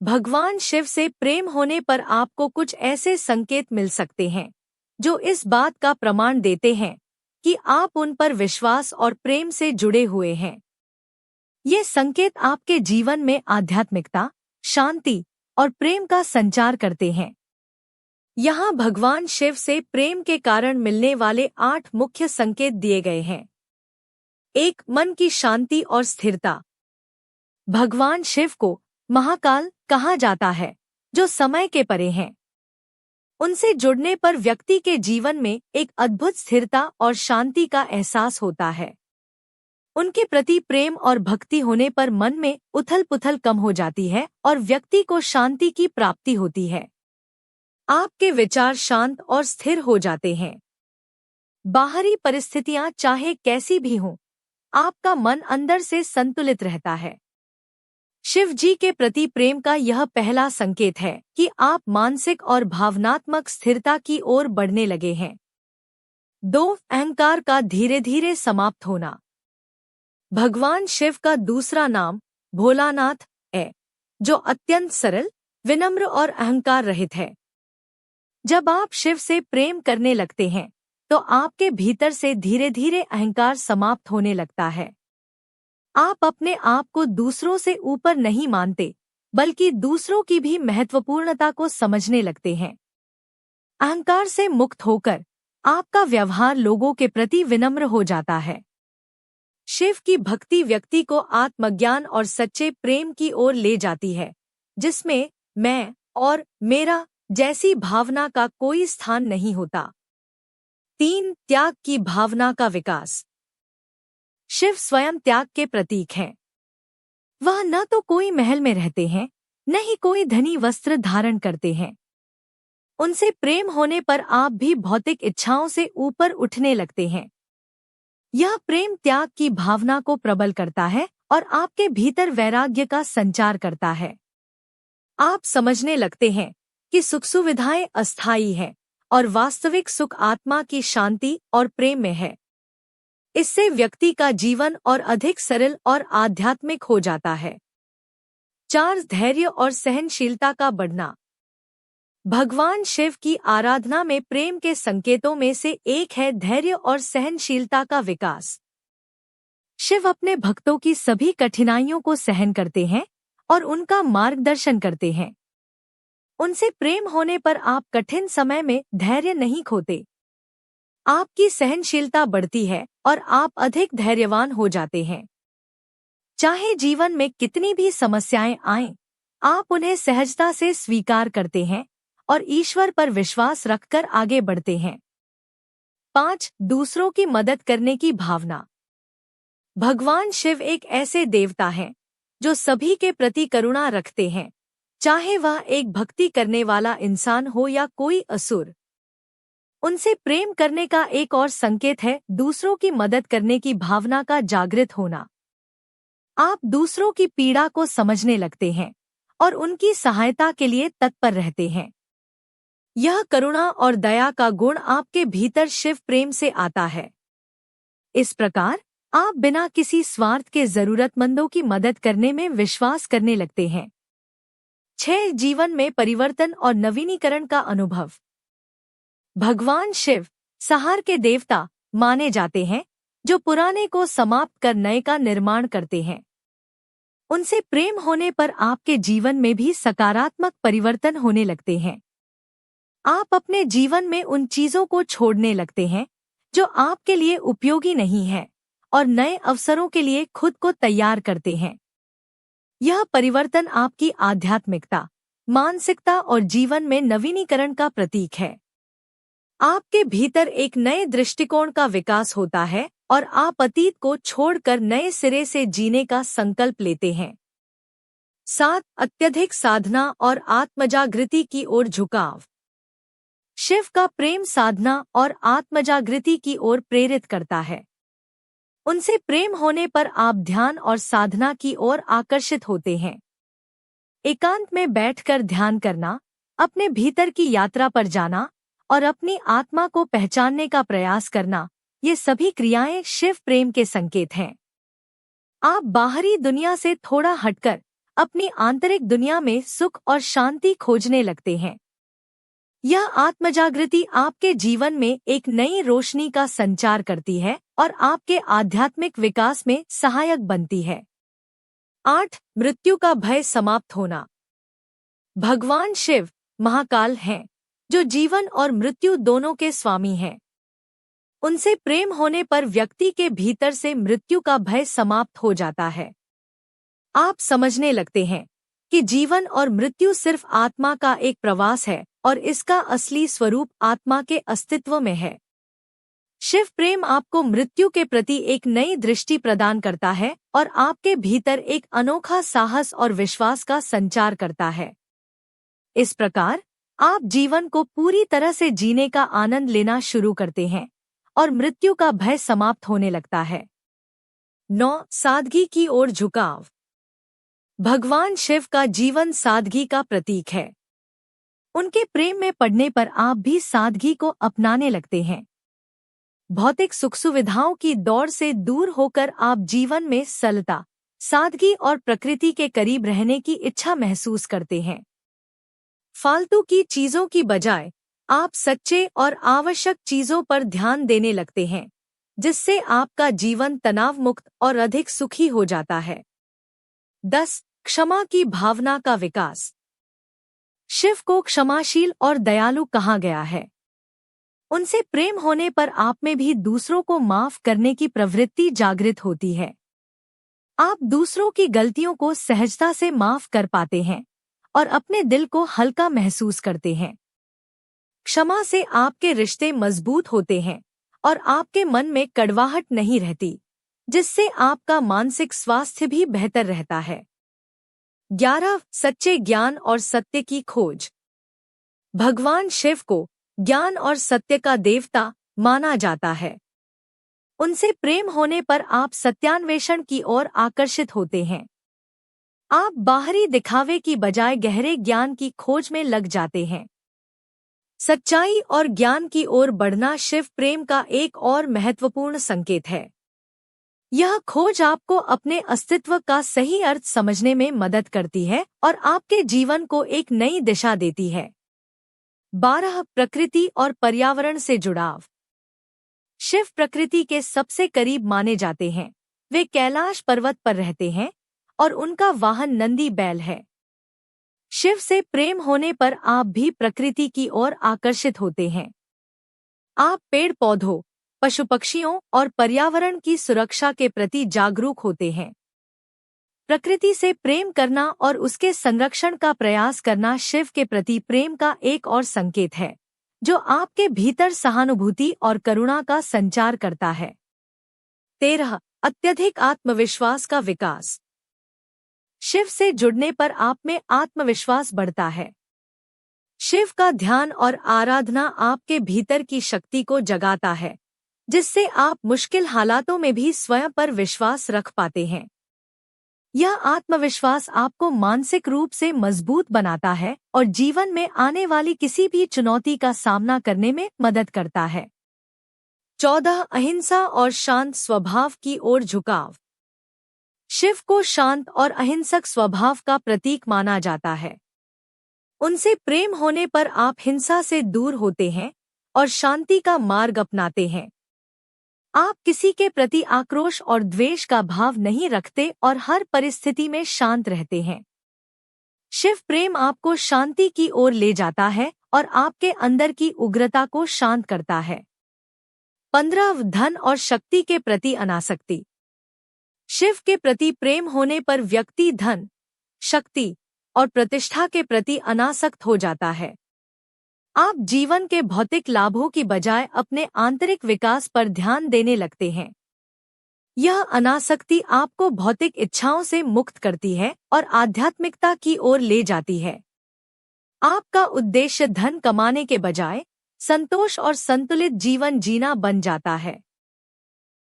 भगवान शिव से प्रेम होने पर आपको कुछ ऐसे संकेत मिल सकते हैं जो इस बात का प्रमाण देते हैं कि आप उन पर विश्वास और प्रेम से जुड़े हुए हैं। ये संकेत आपके जीवन में आध्यात्मिकता, शांति और प्रेम का संचार करते हैं। यहाँ भगवान शिव से प्रेम के कारण मिलने वाले 8 मुख्य संकेत दिए गए हैं। 1. मन की शांति और स्थिरता। भगवान शिव को महाकाल कहा जाता है, जो समय के परे हैं। उनसे जुड़ने पर व्यक्ति के जीवन में एक अद्भुत स्थिरता और शांति का एहसास होता है। उनके प्रति प्रेम और भक्ति होने पर मन में उथल-पुथल कम हो जाती है और व्यक्ति को शांति की प्राप्ति होती है। आपके विचार शांत और स्थिर हो जाते हैं। बाहरी परिस्थितियां चाहे कैसी भी हों, आपका मन अंदर से संतुलित रहता है। शिव जी के प्रति प्रेम का यह पहला संकेत है कि आप मानसिक और भावनात्मक स्थिरता की ओर बढ़ने लगे हैं। 2. अहंकार का धीरे धीरे समाप्त होना। भगवान शिव का दूसरा नाम भोलानाथ है, जो अत्यंत सरल, विनम्र और अहंकार रहित है। जब आप शिव से प्रेम करने लगते हैं तो आपके भीतर से धीरे धीरे अहंकार समाप्त होने लगता है। आप अपने आप को दूसरों से ऊपर नहीं मानते, बल्कि दूसरों की भी महत्वपूर्णता को समझने लगते हैं। अहंकार से मुक्त होकर आपका व्यवहार लोगों के प्रति विनम्र हो जाता है। शिव की भक्ति व्यक्ति को आत्मज्ञान और सच्चे प्रेम की ओर ले जाती है, जिसमें मैं और मेरा जैसी भावना का कोई स्थान नहीं होता। 3. त्याग की भावना का विकास। शिव स्वयं त्याग के प्रतीक हैं। वह न तो कोई महल में रहते हैं, न ही कोई धनी वस्त्र धारण करते हैं। उनसे प्रेम होने पर आप भी भौतिक इच्छाओं से ऊपर उठने लगते हैं। यह प्रेम त्याग की भावना को प्रबल करता है और आपके भीतर वैराग्य का संचार करता है। आप समझने लगते हैं कि सुख सुविधाएं अस्थायी हैं और वास्तविक सुख आत्मा की शांति और प्रेम में है। इससे व्यक्ति का जीवन और अधिक सरल और आध्यात्मिक हो जाता है। 4. धैर्य और सहनशीलता का बढ़ना। भगवान शिव की आराधना में प्रेम के संकेतों में से एक है धैर्य और सहनशीलता का विकास। शिव अपने भक्तों की सभी कठिनाइयों को सहन करते हैं और उनका मार्गदर्शन करते हैं। उनसे प्रेम होने पर आप कठिन समय में धैर्य नहीं खोते। आपकी सहनशीलता बढ़ती है और आप अधिक धैर्यवान हो जाते हैं। चाहे जीवन में कितनी भी समस्याएं आएं, आप उन्हें सहजता से स्वीकार करते हैं और ईश्वर पर विश्वास रखकर आगे बढ़ते हैं। 5. दूसरों की मदद करने की भावना। भगवान शिव एक ऐसे देवता हैं जो सभी के प्रति करुणा रखते हैं, चाहे वह एक भक्ति करने वाला इंसान हो या कोई असुर। उनसे प्रेम करने का एक और संकेत है दूसरों की मदद करने की भावना का जागृत होना। आप दूसरों की पीड़ा को समझने लगते हैं और उनकी सहायता के लिए तत्पर रहते हैं। यह करुणा और दया का गुण आपके भीतर शिव प्रेम से आता है। इस प्रकार आप बिना किसी स्वार्थ के जरूरतमंदों की मदद करने में विश्वास करने लगते हैं। 6. जीवन में परिवर्तन और नवीनीकरण का अनुभव। भगवान शिव संहार के देवता माने जाते हैं, जो पुराने को समाप्त कर नए का निर्माण करते हैं। उनसे प्रेम होने पर आपके जीवन में भी सकारात्मक परिवर्तन होने लगते हैं। आप अपने जीवन में उन चीजों को छोड़ने लगते हैं जो आपके लिए उपयोगी नहीं है और नए अवसरों के लिए खुद को तैयार करते हैं। यह परिवर्तन आपकी आध्यात्मिकता, मानसिकता और जीवन में नवीनीकरण का प्रतीक है। आपके भीतर एक नए दृष्टिकोण का विकास होता है और आप अतीत को छोड़कर नए सिरे से जीने का संकल्प लेते हैं। 7. अत्यधिक साधना और आत्मजागृति की ओर झुकाव। शिव का प्रेम साधना और आत्मजागृति की ओर प्रेरित करता है। उनसे प्रेम होने पर आप ध्यान और साधना की ओर आकर्षित होते हैं। एकांत में बैठकर ध्यान करना, अपने भीतर की यात्रा पर जाना और अपनी आत्मा को पहचानने का प्रयास करना, ये सभी क्रियाएं शिव प्रेम के संकेत हैं। आप बाहरी दुनिया से थोड़ा हटकर अपनी आंतरिक दुनिया में सुख और शांति खोजने लगते हैं। यह आत्मजागृति आपके जीवन में एक नई रोशनी का संचार करती है और आपके आध्यात्मिक विकास में सहायक बनती है। 8. मृत्यु का भय समाप्त होना। भगवान शिव महाकाल हैं, जो जीवन और मृत्यु दोनों के स्वामी हैं। उनसे प्रेम होने पर व्यक्ति के भीतर से मृत्यु का भय समाप्त हो जाता है। आप समझने लगते हैं कि जीवन और मृत्यु सिर्फ आत्मा का एक प्रवास है और इसका असली स्वरूप आत्मा के अस्तित्व में है। शिव प्रेम आपको मृत्यु के प्रति एक नई दृष्टि प्रदान करता है और आपके भीतर एक अनोखा साहस और विश्वास का संचार करता है। इस प्रकार आप जीवन को पूरी तरह से जीने का आनंद लेना शुरू करते हैं और मृत्यु का भय समाप्त होने लगता है। 9. सादगी की ओर झुकाव। भगवान शिव का जीवन सादगी का प्रतीक है। उनके प्रेम में पड़ने पर आप भी सादगी को अपनाने लगते हैं। भौतिक सुख सुविधाओं की दौड़ से दूर होकर आप जीवन में सरलता, सादगी और प्रकृति के करीब रहने की इच्छा महसूस करते हैं। फालतू की चीजों की बजाय आप सच्चे और आवश्यक चीजों पर ध्यान देने लगते हैं, जिससे आपका जीवन तनाव मुक्त और अधिक सुखी हो जाता है। 10. क्षमा की भावना का विकास। शिव को क्षमाशील और दयालु कहा गया है। उनसे प्रेम होने पर आप में भी दूसरों को माफ करने की प्रवृत्ति जागृत होती है। आप दूसरों की गलतियों को सहजता से माफ कर पाते हैं और अपने दिल को हल्का महसूस करते हैं। क्षमा से आपके रिश्ते मजबूत होते हैं और आपके मन में कड़वाहट नहीं रहती, जिससे आपका मानसिक स्वास्थ्य भी बेहतर रहता है। 11. सच्चे ज्ञान और सत्य की खोज। भगवान शिव को ज्ञान और सत्य का देवता माना जाता है। उनसे प्रेम होने पर आप सत्यान्वेषण की ओर आकर्षित होते हैं। आप बाहरी दिखावे की बजाय गहरे ज्ञान की खोज में लग जाते हैं। सच्चाई और ज्ञान की ओर बढ़ना शिव प्रेम का एक और महत्वपूर्ण संकेत है। यह खोज आपको अपने अस्तित्व का सही अर्थ समझने में मदद करती है और आपके जीवन को एक नई दिशा देती है। 12. प्रकृति और पर्यावरण से जुड़ाव। शिव प्रकृति के सबसे करीब माने जाते हैं। वे कैलाश पर्वत पर रहते हैं और उनका वाहन नंदी बैल है। शिव से प्रेम होने पर आप भी प्रकृति की ओर आकर्षित होते हैं। आप पेड़ पौधों, पशु पक्षियों और पर्यावरण की सुरक्षा के प्रति जागरूक होते हैं। प्रकृति से प्रेम करना और उसके संरक्षण का प्रयास करना शिव के प्रति प्रेम का एक और संकेत है, जो आपके भीतर सहानुभूति और करुणा का संचार करता है। 13. अत्यधिक आत्मविश्वास का विकास। शिव से जुड़ने पर आप में आत्मविश्वास बढ़ता है। शिव का ध्यान और आराधना आपके भीतर की शक्ति को जगाता है, जिससे आप मुश्किल हालातों में भी स्वयं पर विश्वास रख पाते हैं। यह आत्मविश्वास आपको मानसिक रूप से मजबूत बनाता है और जीवन में आने वाली किसी भी चुनौती का सामना करने में मदद करता है। 14. अहिंसा और शांत स्वभाव की ओर झुकाव। शिव को शांत और अहिंसक स्वभाव का प्रतीक माना जाता है। उनसे प्रेम होने पर आप हिंसा से दूर होते हैं और शांति का मार्ग अपनाते हैं। आप किसी के प्रति आक्रोश और द्वेष का भाव नहीं रखते और हर परिस्थिति में शांत रहते हैं। शिव प्रेम आपको शांति की ओर ले जाता है और आपके अंदर की उग्रता को शांत करता है। 15. धन और शक्ति के प्रति अनासक्ति। शिव के प्रति प्रेम होने पर व्यक्ति धन, शक्ति और प्रतिष्ठा के प्रति अनासक्त हो जाता है। आप जीवन के भौतिक लाभों की बजाय अपने आंतरिक विकास पर ध्यान देने लगते हैं। यह अनासक्ति आपको भौतिक इच्छाओं से मुक्त करती है और आध्यात्मिकता की ओर ले जाती है। आपका उद्देश्य धन कमाने के बजाय संतोष और संतुलित जीवन जीना बन जाता है।